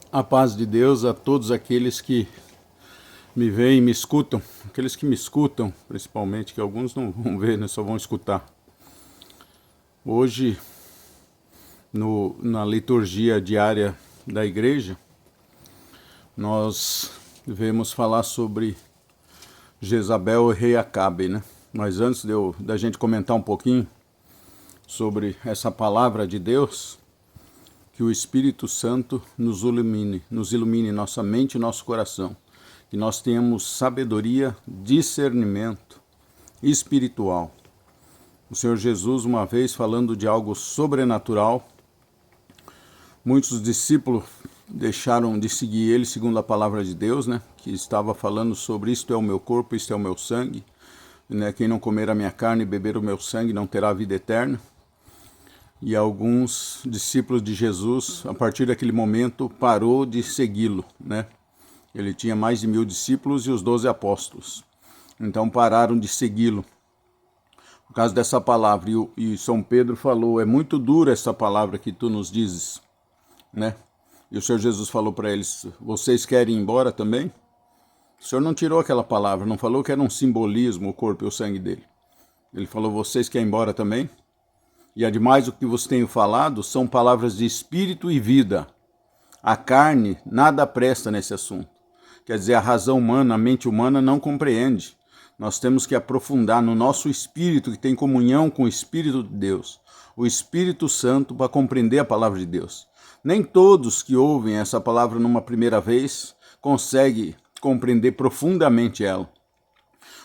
A paz de Deus a todos aqueles que me veem e me escutam, aqueles que me escutam, principalmente, que alguns não vão ver, né, só vão escutar. Hoje, na liturgia diária da igreja, nós devemos falar sobre Jezabel e rei Acabe, né? Mas antes da gente comentar um pouquinho sobre essa palavra de Deus, que o Espírito Santo nos ilumine nossa mente e nosso coração. Que nós tenhamos sabedoria, discernimento espiritual. O Senhor Jesus, uma vez falando de algo sobrenatural, muitos discípulos deixaram de seguir ele segundo a palavra de Deus, né? Que estava falando sobre isto é o meu corpo, isto é o meu sangue, né? Quem não comer a minha carne e beber o meu sangue não terá vida eterna. E alguns discípulos de Jesus, a partir daquele momento, parou de segui-lo, né? Ele tinha mais de 1000 discípulos e os 12 apóstolos. Então pararam de segui-lo. Por causa dessa palavra. E São Pedro falou, é muito dura essa palavra que tu nos dizes, né? E o Senhor Jesus falou para eles, vocês querem ir embora também? O Senhor não tirou aquela palavra, não falou que era um simbolismo, o corpo e o sangue dele. Ele falou, vocês querem ir embora também? E ademais o que vos tenho falado são palavras de espírito e vida. A carne nada presta nesse assunto. Quer dizer, a razão humana, a mente humana não compreende. Nós temos que aprofundar no nosso espírito, que tem comunhão com o Espírito de Deus, o Espírito Santo, para compreender a palavra de Deus. Nem todos que ouvem essa palavra numa primeira vez conseguem compreender profundamente ela.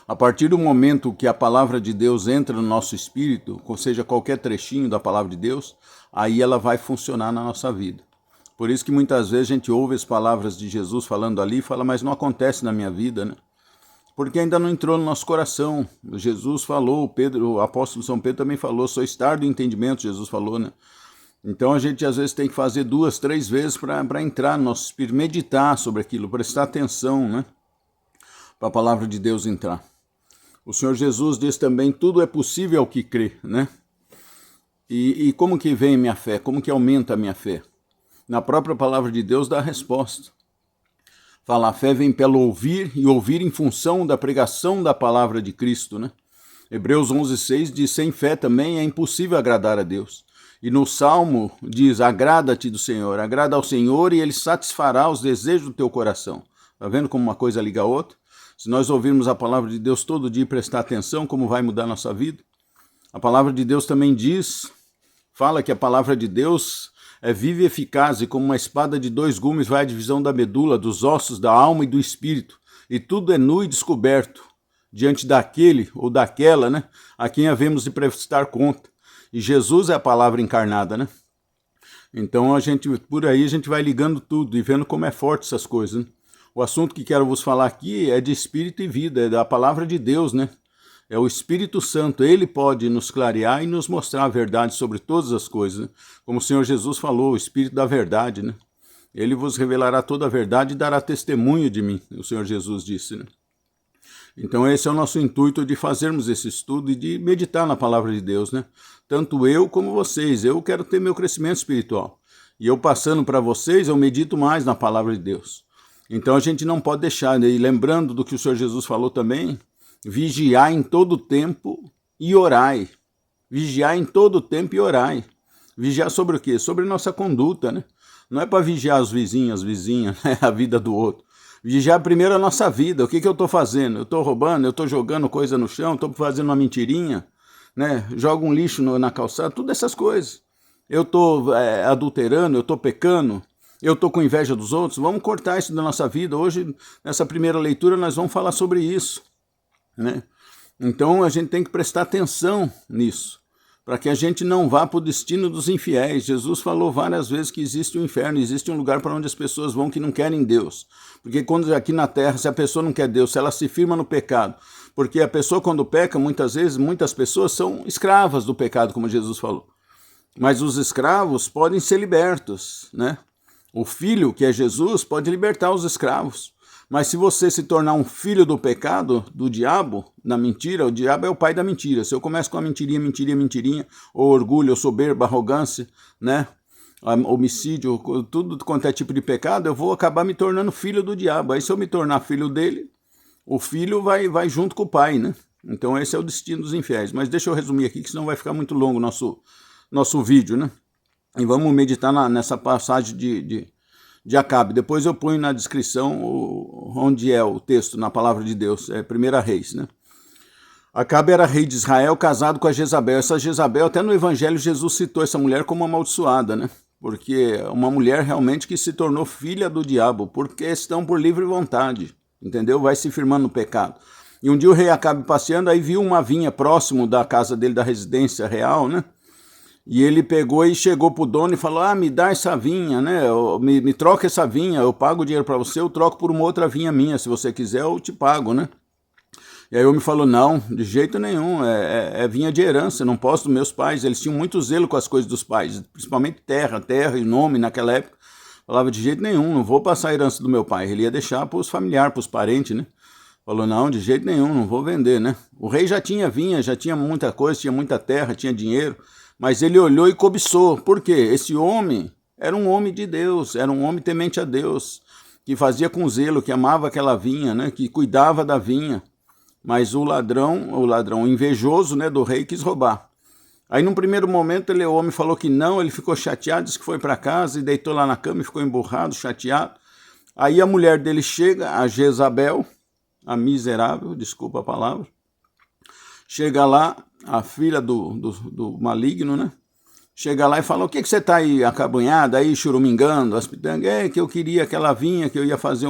A partir do momento que a palavra de Deus entra no nosso espírito, ou seja, qualquer trechinho da palavra de Deus, aí ela vai funcionar na nossa vida. Por isso que muitas vezes a gente ouve as palavras de Jesus falando ali e fala, mas não acontece na minha vida, né? Porque ainda não entrou no nosso coração. Jesus falou, o apóstolo São Pedro também falou, só estar do entendimento, Jesus falou, né? Então a gente às vezes tem que fazer 2, 3 vezes para entrar no nosso espírito, meditar sobre aquilo, prestar atenção, né? Para a palavra de Deus entrar. O Senhor Jesus diz também, tudo é possível ao que crê, né? E como que vem minha fé? Como que aumenta a minha fé? Na própria palavra de Deus dá a resposta. Fala, a fé vem pelo ouvir e ouvir em função da pregação da palavra de Cristo, né? Hebreus 11:6 diz, sem fé também é impossível agradar a Deus. E no Salmo diz, agrada-te do Senhor, agrada ao Senhor e Ele satisfará os desejos do teu coração. Tá vendo como uma coisa liga a outra? Se nós ouvirmos a palavra de Deus todo dia e prestar atenção, como vai mudar a nossa vida? A palavra de Deus também diz, fala que a palavra de Deus é viva e eficaz, e como uma espada de 2 gumes vai à divisão da medula, dos ossos, da alma e do espírito, e tudo é nu e descoberto, diante daquele ou daquela, né, a quem havemos de prestar conta. E Jesus é a palavra encarnada, né? Então por aí a gente vai ligando tudo e vendo como é forte essas coisas, né? O assunto que quero vos falar aqui é de espírito e vida, é da palavra de Deus, né? É o Espírito Santo, ele pode nos clarear e nos mostrar a verdade sobre todas as coisas, né? Como o Senhor Jesus falou, o Espírito da verdade, né? Ele vos revelará toda a verdade e dará testemunho de mim, o Senhor Jesus disse, né? Então esse é o nosso intuito de fazermos esse estudo e de meditar na palavra de Deus, né? Tanto eu como vocês, eu quero ter meu crescimento espiritual. E eu passando para vocês, eu medito mais na palavra de Deus. Então a gente não pode deixar, né? E lembrando do que o Senhor Jesus falou também, vigiar em todo tempo e orai. Vigiar em todo tempo e orai. Vigiar sobre o quê? Sobre nossa conduta, né? Não é para vigiar os vizinhos, as vizinhas, né? A vida do outro. Vigiar primeiro a nossa vida. O que eu estou fazendo? Eu estou roubando, eu estou jogando coisa no chão, estou fazendo uma mentirinha, né? Jogo um lixo na calçada, tudo essas coisas. Eu estou adulterando, eu estou pecando, eu estou com inveja dos outros. Vamos cortar isso da nossa vida. Hoje, nessa primeira leitura, nós vamos falar sobre isso, né? Então a gente tem que prestar atenção nisso, para que a gente não vá para o destino dos infiéis. Jesus falou várias vezes que existe um inferno, existe um lugar para onde as pessoas vão que não querem Deus. Porque quando aqui na terra, se a pessoa não quer Deus, se ela se firma no pecado, porque a pessoa quando peca, muitas vezes, muitas pessoas são escravas do pecado, como Jesus falou. Mas os escravos podem ser libertos, né? O filho, que é Jesus, pode libertar os escravos. Mas se você se tornar um filho do pecado, do diabo, da mentira, o diabo é o pai da mentira. Se eu começo com a mentirinha, ou orgulho, ou soberba, arrogância, né? homicídio, tudo quanto é tipo de pecado, eu vou acabar me tornando filho do diabo. Aí se eu me tornar filho dele, o filho vai junto com o pai, né? Então esse é o destino dos infiéis. Mas deixa eu resumir aqui, que senão vai ficar muito longo o nosso vídeo, né? E vamos meditar nessa passagem de Acabe. Depois eu ponho na descrição onde é o texto, na palavra de Deus, é 1 Reis, né? Acabe era rei de Israel, casado com a Jezabel. Essa Jezabel, até no Evangelho, Jesus citou essa mulher como amaldiçoada, né? Porque é uma mulher realmente que se tornou filha do diabo, por questão por livre vontade, entendeu? Vai se firmando no pecado. E um dia o rei Acabe passeando, aí viu uma vinha próximo da casa dele, da residência real, né? E ele pegou e chegou pro dono e falou, me dá essa vinha, né? Me troca essa vinha, eu pago o dinheiro para você, eu troco por uma outra vinha minha, se você quiser eu te pago, né? E aí o homem falou, não, de jeito nenhum, é vinha de herança, não posso dos meus pais. Eles tinham muito zelo com as coisas dos pais, principalmente terra e nome naquela época. Falava, de jeito nenhum, não vou passar a herança do meu pai. Ele ia deixar para os familiares, para os parentes, né? Falou, não, de jeito nenhum, não vou vender, né? O rei já tinha vinha, já tinha muita coisa, tinha muita terra, tinha dinheiro, mas ele olhou e cobiçou. Por quê? Esse homem era um homem de Deus, era um homem temente a Deus, que fazia com zelo, que amava aquela vinha, né? Que cuidava da vinha. Mas o ladrão invejoso, né, do rei, quis roubar. Aí num primeiro momento o homem falou que não, ele ficou chateado, disse que foi para casa e deitou lá na cama e ficou emburrado, chateado. Aí a mulher dele chega, a Jezabel, a miserável, desculpa a palavra, chega lá, a filha do maligno, né? Chega lá e fala, o que você está aí acabanhado, aí churumingando, as pitangas, que eu queria aquela vinha, que eu ia fazer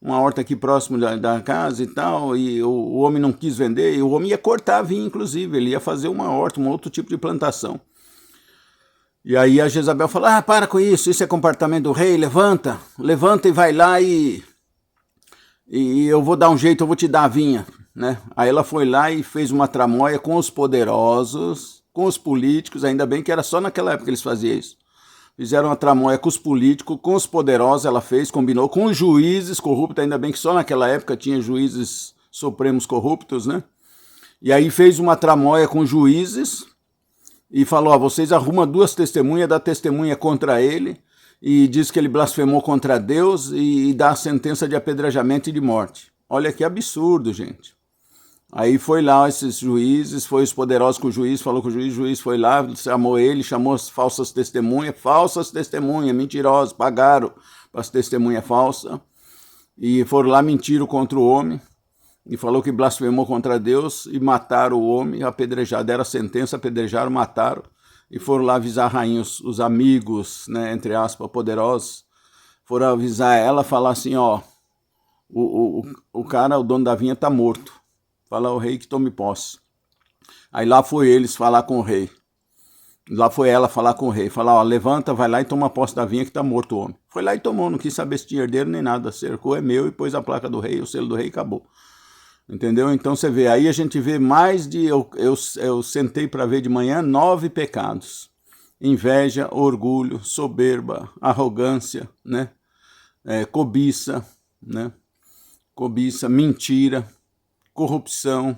uma horta aqui próximo da casa e tal, e o homem não quis vender, e o homem ia cortar a vinha, inclusive, ele ia fazer uma horta, um outro tipo de plantação. E aí a Jezabel fala, para com isso é comportamento do rei, levanta e vai lá e eu vou dar um jeito, eu vou te dar a vinha, né? Aí ela foi lá e fez uma tramóia com os poderosos, com os políticos, ainda bem que era só naquela época que eles faziam isso. Fizeram uma tramóia com os políticos, com os poderosos, ela fez, combinou com os juízes corruptos, ainda bem que só naquela época tinha juízes supremos corruptos, né? E aí fez uma tramóia com os juízes e falou, vocês arrumam 2 testemunhas, dá testemunha contra ele e diz que ele blasfemou contra Deus e dá a sentença de apedrejamento e de morte. Olha que absurdo, gente. Aí foi lá esses juízes, foi os poderosos com o juiz, falou com o juiz foi lá, chamou ele, chamou as falsas testemunhas, mentirosos, pagaram para as testemunhas falsas, e foram lá, mentiram contra o homem, e falou que blasfemou contra Deus, e mataram o homem, apedrejaram, deram a sentença, apedrejaram, mataram, e foram lá avisar a rainha, os amigos, né, entre aspas, poderosos, foram avisar ela, falar assim, o cara, o dono da vinha, está morto. Fala ao rei que tome posse. Aí lá foi eles falar com o rei. Lá foi ela falar com o rei. Falar, levanta, vai lá e toma posse da vinha que tá morto o homem. Foi lá e tomou, não quis saber se tinha herdeiro nem nada. Cercou, é meu, e pôs a placa do rei, o selo do rei e acabou. Entendeu? Então você vê, aí a gente vê mais de, eu sentei para ver de manhã, 9 pecados. Inveja, orgulho, soberba, arrogância, né? Cobiça, né? Cobiça, mentira, corrupção,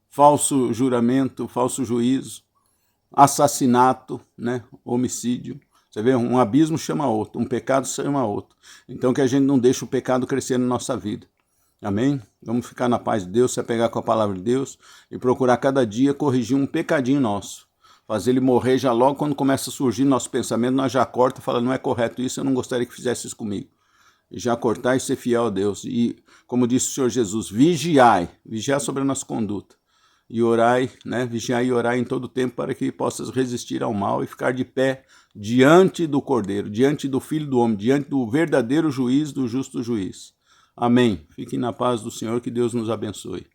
falso juramento, falso juízo, assassinato, né? Homicídio. Você vê, um abismo chama outro, um pecado chama outro. Então que a gente não deixe o pecado crescer na nossa vida. Amém? Vamos ficar na paz de Deus, se apegar com a palavra de Deus e procurar cada dia corrigir um pecadinho nosso. Fazer ele morrer já logo quando começa a surgir nosso pensamento, nós já corta e fala, não é correto isso, eu não gostaria que fizesse isso comigo. Já cortar e ser fiel a Deus. E, como disse o Senhor Jesus, vigiai sobre a nossa conduta. E orai, né? Vigiai e orai em todo tempo para que possas resistir ao mal e ficar de pé diante do Cordeiro, diante do Filho do Homem, diante do verdadeiro juiz, do justo juiz. Amém. Fiquem na paz do Senhor, que Deus nos abençoe.